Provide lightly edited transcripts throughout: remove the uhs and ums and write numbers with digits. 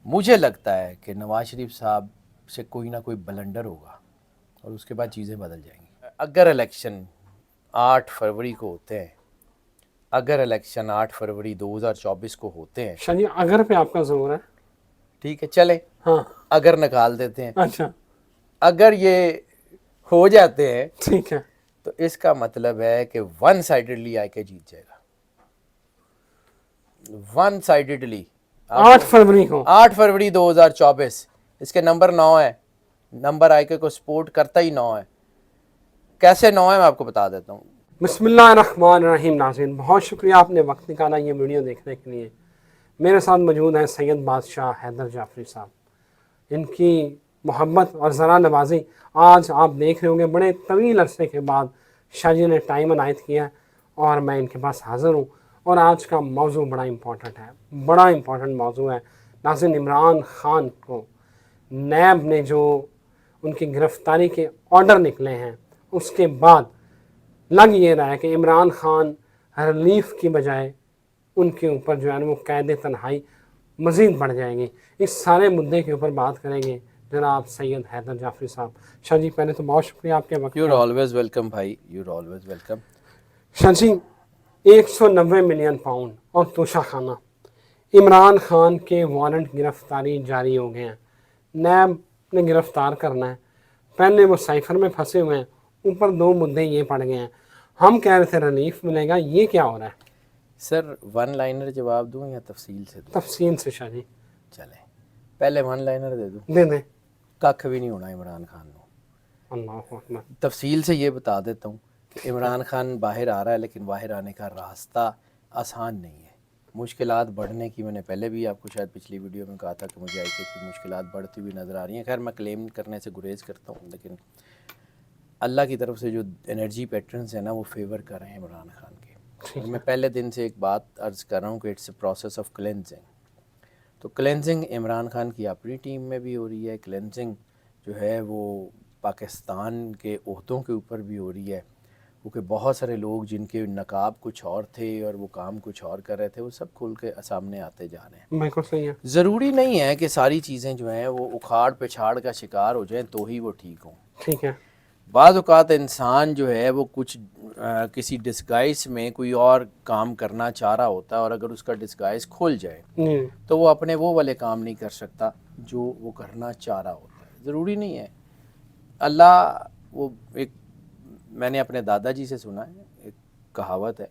مجھے لگتا ہے کہ نواز شریف صاحب سے کوئی نہ کوئی بلنڈر ہوگا اور اس کے بعد چیزیں بدل جائیں گی. اگر الیکشن 8 فروری کو ہوتے ہیں، اگر الیکشن 8 فروری 2024 کو ہوتے ہیں، شاہ جی اگر پہ آپ کا زور ہے. ٹھیک ہے چلیں ہاں اگر نکال دیتے ہیں، اچھا اگر یہ ہو جاتے ہیں ٹھیک ہے. تو اس کا مطلب ہے کہ ون سائیڈڈلی آئی کے جیت جائے گا. ون سائیڈڈلی 8 فروری کو 8 فروری 2024. اس کے نمبر 9 ہے، نمبر آئی کے کو سپورٹ کرتا ہی 9 ہے. کیسے 9 ہے میں آپ کو بتا دیتا ہوں. بسم اللہ الرحمن الرحیم. ناظرین بہت شکریہ آپ نے وقت نکالا یہ ویڈیو دیکھنے کے لیے. میرے ساتھ موجود ہیں سید بادشاہ حیدر جعفری صاحب. ان کی محبت اور ذرا نوازی آج آپ دیکھ رہے ہوں گے بڑے طویل عرصے کے بعد شاہ جی نے ٹائم عنایت کیا ہے اور میں ان کے پاس حاضر ہوں. اور آج کا موضوع بڑا امپورٹنٹ ہے، بڑا امپورٹنٹ موضوع ہے. ناظرین عمران خان کو نیب نے جو ان کی گرفتاری کے آرڈر نکلے ہیں اس کے بعد لگ یہ رہا ہے کہ عمران خان ریلیف کی بجائے ان کے اوپر جو ہے وہ قید تنہائی مزید بڑھ جائے گی. اس سارے مدعے کے اوپر بات کریں گے جناب سید حیدر جعفری صاحب. شاہ جی پہلے تو بہت شکریہ آپ کے وقت یو کا. آر آلویز ویلکم بھائی، you are always welcome. Shah ji 190 million pound اور توشہ خانہ، عمران خان کے وارنٹ گرفتاری جاری ہو گئے ہیں. نیب نے گرفتار کرنا ہے. پہلے وہ سائفر میں پھنسے ہوئے ہیں، اوپر 2 مدعے یہ پڑ گئے ہیں. ہم کہہ رہے تھے ریلیف ملے گا، یہ کیا ہو رہا ہے؟ سر ون لائنر جواب دوں یا تفصیل سے دوں؟ تفصیل سے شاہ جی. چلیں پہلے ون لائنر دے دوں. دے دیں. کھ بھی نہیں ہونا عمران خان کو. اللہ اکبر. تفصیل سے یہ بتا دیتا ہوں کہ عمران خان باہر آ رہا ہے، لیکن باہر آنے کا راستہ آسان نہیں ہے. مشکلات بڑھنے کی، میں نے پہلے بھی آپ کو شاید پچھلی ویڈیو میں کہا تھا کہ مجھے آئی کے کی مشکلات بڑھتی ہوئی نظر آ رہی ہیں. خیر میں کلیم کرنے سے گریز کرتا ہوں، لیکن اللہ کی طرف سے جو انرجی پیٹرنز ہیں نا وہ فیور کر رہے ہیں عمران خان کے. اور میں پہلے دن سے ایک بات عرض کر رہا ہوں کہ it's a process of cleansing. تو کلینزنگ عمران خان کی اپنی ٹیم میں بھی ہو رہی ہے، کلینزنگ جو ہے وہ پاکستان کے عہدوں کے اوپر بھی ہو رہی ہے. کیونکہ بہت سارے لوگ جن کے نقاب کچھ اور تھے اور وہ کام کچھ اور کر رہے تھے وہ سب کھل کے سامنے آتے جا رہے ہیں. بالکل صحیح ہے. ضروری نہیں ہے کہ ساری چیزیں جو ہیں وہ اکھاڑ پچھاڑ کا شکار ہو جائیں تو ہی وہ ٹھیک ہوں. ٹھیک ہے. بعض اوقات انسان جو ہے وہ کچھ کسی ڈسگائز میں کوئی اور کام کرنا چاہ رہا ہوتا ہے، اور اگر اس کا ڈسگائز کھل جائے تو وہ اپنے وہ والے کام نہیں کر سکتا جو وہ کرنا چاہ رہا ہوتا ہے. ضروری نہیں ہے. اللہ وہ ایک میں نے اپنے دادا جی سے سنا ہے، ایک کہاوت ہے،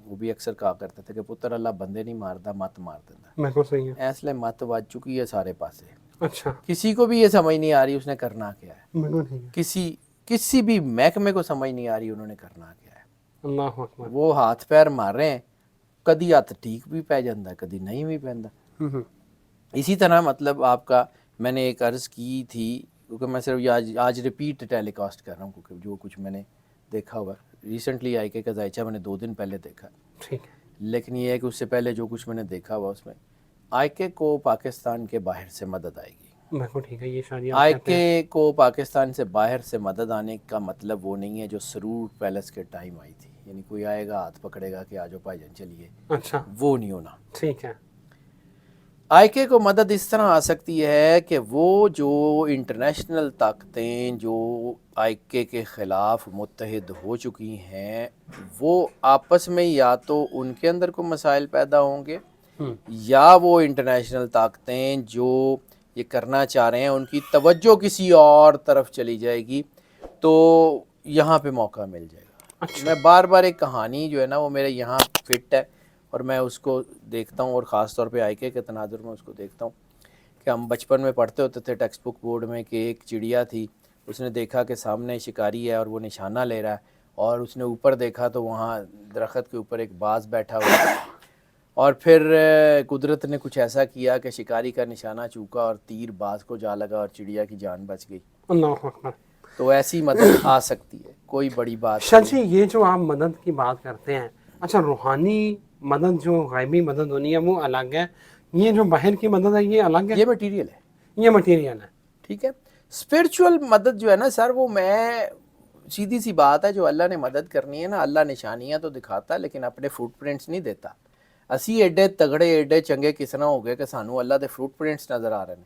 وہ بھی اکثر کہا کرتے تھے کہ پتر اللہ بندے نہیں ماردا مت مار دیتا. بالکل صحیح ہے. اس لیے مت وج چکی ہے سارے پاسے. اچھا. کسی کو بھی یہ سمجھ نہیں آ رہی اس نے کرنا کیا ہے. بالکل ٹھیک ہے. کسی بھی محکمے کو سمجھ نہیں آ رہی انہوں نے کرنا کیا ہے. اللہ اکبر. وہ ہاتھ پیر مار رہے ہیں، کدی ہاتھ ٹھیک بھی پہ جاتا ہے کدی نہیں بھی پہنتا. اسی طرح مطلب آپ کا میں نے ایک عرض کی تھی، کیونکہ میں صرف آج ریپیٹ ٹیلی کاسٹ کر رہا ہوں، کیونکہ جو کچھ میں نے دیکھا ہوا ریسنٹلی آئی کے کا ذائچہ میں نے 2 دن پہلے دیکھا. ٹھیک ہے. لیکن یہ ہے کہ اس سے پہلے جو کچھ میں نے دیکھا ہوا اس میں آئی کے کو پاکستان کے باہر سے مدد آئے گی. بالکل ٹھیک ہے. یہ شاید آئی کے کو پاکستان سے باہر سے مدد آنے کا مطلب وہ نہیں ہے جو سرور پیلس کے ٹائم آئی تھی، یعنی کوئی آئے گا ہاتھ پکڑے گا کہ آجو بھائی جان چلیے. اچھا. وہ نہیں ہونا. ٹھیک ہے. آئی کے کو مدد اس طرح آ سکتی ہے کہ وہ جو انٹرنیشنل طاقتیں جو آئی کے خلاف متحد ہو چکی ہیں وہ آپس میں یا تو ان کے اندر کوئی مسائل پیدا ہوں گے، یا وہ انٹرنیشنل طاقتیں جو یہ کرنا چاہ رہے ہیں ان کی توجہ کسی اور طرف چلی جائے گی، تو یہاں پہ موقع مل جائے گا. میں بار بار ایک کہانی جو ہے نا وہ میرے یہاں فٹ ہے اور میں اس کو دیکھتا ہوں، اور خاص طور پہ آئی کے تناظر میں اس کو دیکھتا ہوں کہ ہم بچپن میں پڑھتے ہوتے تھے ٹیکسٹ بک بورڈ میں کہ ایک چڑیا تھی، اس نے دیکھا کہ سامنے شکاری ہے اور وہ نشانہ لے رہا ہے، اور اس نے اوپر دیکھا تو وہاں درخت کے اوپر ایک باز بیٹھا ہوا ہے، اور پھر قدرت نے کچھ ایسا کیا کہ شکاری کا نشانہ چوکا اور تیر باز کو جا لگا اور چڑیا کی جان بچ گئی. اللہ اکبر. تو ایسی مدد آ سکتی ہے، کوئی بڑی بات شاہ نہیں. جی یہ جو آپ مدد کی بات کرتے ہیں، اچھا روحانی مدد جو غیبی مدد ہونی ہے وہ الگ ہے، یہ جو باہر کی مدد ہے یہ الگ ہے. یہ مٹیریل ہے. یہ مٹیریل ہے. ٹھیک ہے. اسپرچول مدد جو ہے نا سر، وہ میں سیدھی سی بات ہے، جو اللہ نے مدد کرنی ہے نا، اللہ نشانیاں تو دکھاتا لیکن اپنے فٹ پرنٹس نہیں دیتا. ਅਸੀਂ ਐਡੇ ਤਗੜੇ ਐਡੇ ਚੰਗੇ ਕਿਸ ਤਰ੍ਹਾਂ ਹੋ ਗਏ ਕਿ ਸਾਨੂੰ ਅੱਲਾ ਦੇ ਫਰੂਟ ਪ੍ਰਿੰਟਸ ਨਜ਼ਰ ਆ ਰਹੇ ਨੇ।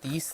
30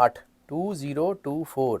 8, 2024।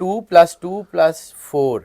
2 + 2 + 4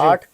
8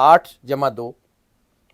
8 + 2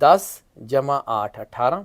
10 + 8 18,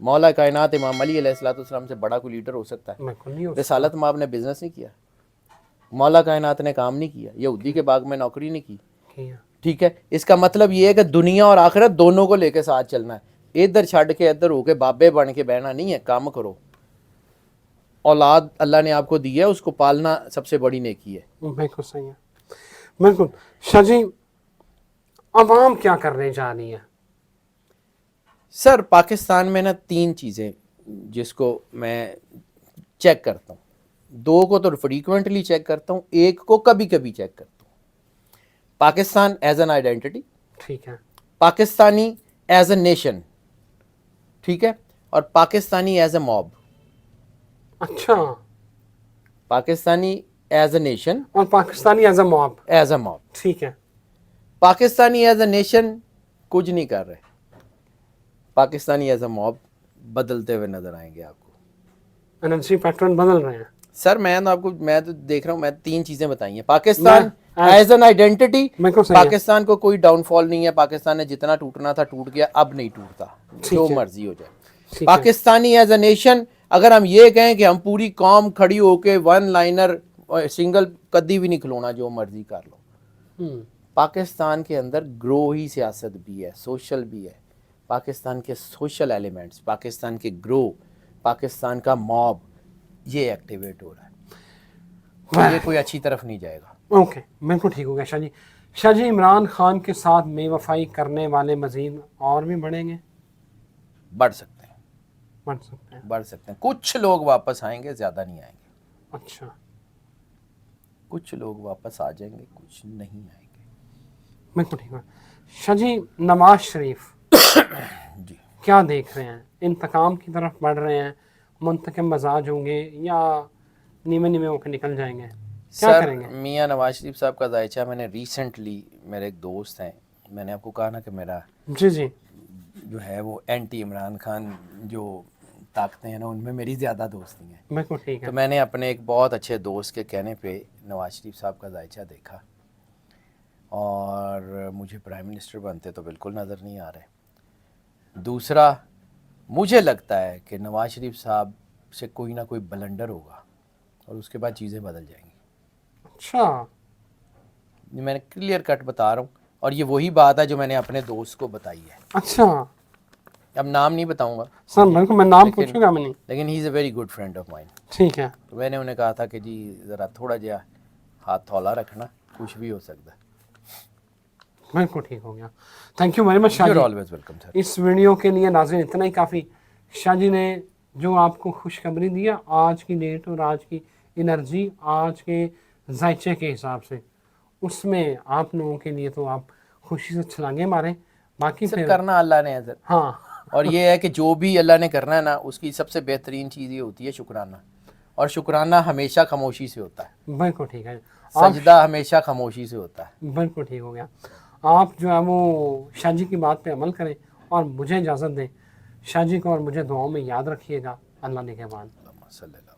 مولا کائنات امام علی علیہ السلام سے بڑا کوئی لیڈر ہو سکتا ہے؟ بالکل نہیں ہو رسالت مآب نے بزنس نہیں کیا، مولا کائنات نے کام نہیں کیا، یہودی کے باغ میں نوکری نہیں کی، کیا۔ ٹھیک ہے؟ اس کا مطلب یہ ہے کہ دنیا اور آخرت دونوں کو لے کے ساتھ چلنا ہے، ادھر چھڈ کے ادھر ہو کے بابے بن کے بہنا نہیں ہے، کام کرو۔ اولاد اللہ نے آپ کو دی ہے، اس کو پالنا سب سے بڑی نیکی ہے۔ بالکل صحیح ہے، بالکل۔ شاہ جی عوام کیا کرنے جا رہی ہے؟ سر پاکستان میں نا 3 چیزیں جس کو میں چیک کرتا ہوں، 2 کو تو فریکوینٹلی چیک کرتا ہوں، 1 کو کبھی کبھی چیک کرتا ہوں۔ پاکستان ایز این آئیڈینٹی، ٹھیک ہے، پاکستانی ایز اے نیشن، ٹھیک ہے، اور پاکستانی ایز اے موب۔ اچھا، پاکستانی ایز اے نیشن، اور Pakistani as a mob, as a mob. ٹھیک ہے، پاکستانی ایز اے نیشن کچھ نہیں کر رہے، پاکستانی ایز اے موب بدلتے ہوئے نظر آئیں گے آپ کو۔ انرجی پیٹرن بدل رہے ہیں۔ سر میں تو دیکھ رہا ہوں، میں 3 چیزیں بتائی ہیں۔ پاکستان ایز این آئیڈینٹی، بالکل صحیح ہے، پاکستان کو کوئی ڈاؤن فال نہیں ہے، پاکستان نے جتنا ٹوٹنا تھا ٹوٹ گیا، اب نہیں ٹوٹتا، جو مرضی ہو جائے۔ ٹھیک ہے، پاکستانی ایز اے نیشن، اگر ہم یہ کہیں کہ ہم پوری قوم کھڑی ہو کے ون لائنر سنگل کدی بھی نہیں کھلونا، جو مرضی کر لو۔ پاکستان کے اندر گروہی سیاست بھی ہے، سوشل بھی ہے، پاکستان کے سوشل ایلیمنٹس، پاکستان کے گروہ، پاکستان کا موب، یہ ایکٹیویٹ ہو رہا ہے، یہ کوئی اچھی طرف نہیں جائے گا۔ اوکے، بالکل ٹھیک ہو گیا شاہ جی۔ شاہ جی عمران خان کے ساتھ بے وفائی کرنے والے مزید اور بھی بڑھیں گے؟ بڑھ سکتے ہیں، بڑھ سکتے ہیں، بڑھ سکتے ہیں، کچھ لوگ واپس آئیں گے، زیادہ نہیں آئیں گے، اچھا، کچھ لوگ واپس آ جائیں گے، کچھ نہیں آئیں گے۔ بالکل ٹھیک ہے۔ شاہ جی نواز شریف جی کیا دیکھ رہے ہیں؟ انتقام کی طرف بڑھ رہے ہیں، منتقم مزاج ہوں گے، یا نیمے نیمے ہو کے نکل جائیں گے؟ کیا سر، کریں گے؟ میاں نواز شریف صاحب کا ذائچہ میں نے ریسنٹلی، میرے ایک دوست ہیں، میں نے آپ کو کہا نا کہ میرا جی جی، جو ہے وہ اینٹی عمران خان جو طاقتیں ہیں نا، ان میں میری زیادہ دوستی ہیں۔ بالکل ٹھیک ہے، تو میں نے اپنے ایک بہت اچھے دوست کے کہنے پہ نواز شریف صاحب کا ذائچہ دیکھا، اور مجھے پرائم منسٹر بنتے تو بالکل نظر نہیں آ رہے۔ دوسرا، مجھے لگتا ہے کہ نواز شریف صاحب سے کوئی نہ کوئی بلنڈر ہوگا، اور اس کے بعد چیزیں بدل جائیں گی۔ اچھا، یہ میں نے کلیئر کٹ بتا رہا ہوں، اور یہ وہی بات ہے جو میں نے اپنے دوست کو بتائی ہے۔ اچھا اب نام نہیں بتاؤں گا، سر، بالکل میں نام پوچھوں گا میں نہیں، لیکن he is a very good friend of mine. ٹھیک ہے، تو میں نے انہیں کہا تھا کہ جی ذرا تھوڑا جہا ہاتھ تھولا رکھنا، کچھ بھی ہو سکتا ہے۔ بالکل ٹھیک ہو گیا۔ Thank you very much Shah یو جی۔ Always welcome sir. اس ویڈیو کے لیے ناظرین اتنا ہی کافی۔ شاہ جی نے جو آپ کو خوشخبری دیا آج کی ڈیٹ اور آج کی انرجی، آج کے ذائچے کے حساب سے، اس میں آپ لوگوں کے لیے تو آپ خوشی سے چھلانگے ماریں، باقی سر پھر کرنا اللہ نے ہے سر، ہاں، اور یہ ہے کہ جو بھی اللہ نے کرنا ہے نا، اس کی سب سے بہترین چیز یہ ہوتی ہے شکرانہ، اور شکرانہ ہمیشہ خاموشی سے ہوتا ہے، بالکل ٹھیک ہے، سجدہ ہمیشہ خاموشی سے ہوتا ہے۔ بالکل ٹھیک ہو گیا۔ آپ جو ہے وہ شاہ جی کی بات پہ عمل کریں اور مجھے اجازت دیں۔ شاہ جی کو اور مجھے دعاؤں میں یاد رکھیے گا۔ اللہ نگہبان۔ اللہم صلی اللہ